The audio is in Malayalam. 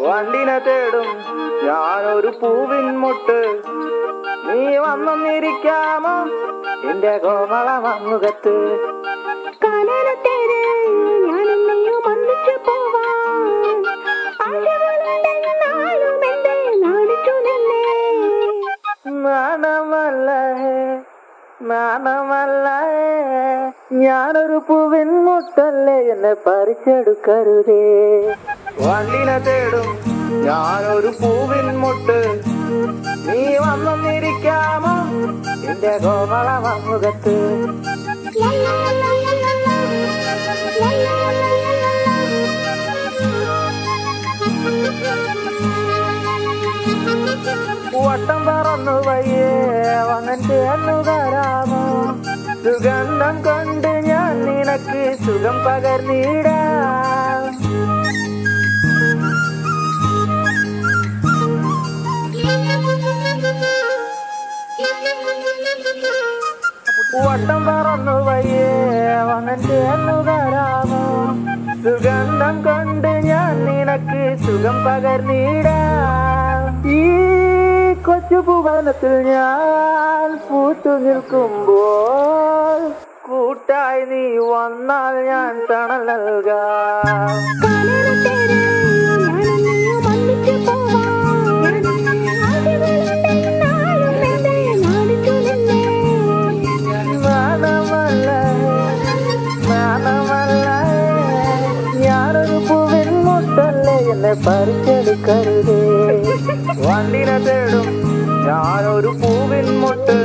വണ്ടിനെ തേടും ഞാനൊരു പൂവിൻ മുട്ട്, നീ വന്നൊന്നിരിക്കാമോ എന്റെ കോമള മമ്മുഖത്ത്. നാണമല്ല ഞാനൊരു പൂവിൻ മുട്ടല്ലേ, എന്നെ പറിച്ചെടുക്കരുതേ. വണ്ടിനെ തേടും ഞാനൊരു പൂവിൻ മുട്ട്, നീ വന്നൊന്നിരിക്കാമോ എന്റെ കോമള മമ്മുഖത്ത്. വട്ടം പറന്നു വയ്യേ വന്നൻ ചേർന്നു തരാമോ, സുഗന്ധം കൊണ്ട് ഞാൻ നിനക്ക് സുഖം പകർന്നിടാം. വട്ടം പറന്നു വയ്യേ വന്നൻ ചേർന്നു തരാമോ, സുഗന്ധം കൊണ്ട് ഞാൻ നിനക്ക് സുഖം പകർന്നിടാം. ഈ കൊച്ചു ഭുവനത്തിൽ ഞാൻ പൂത്തു നിൽക്കുമ്പോൾ കൂട്ടായി നീ വന്നാൽ ഞാൻ തണൽ നൽകാം. ഞാനൊരു പൂവിൻ മുട്ടല്ലേ, എന്നെ പറിച്ചെടുക്കരുതേ. വണ്ടിനെ തേടും ഞാനൊരു പൂവിൻ മുട്ട്,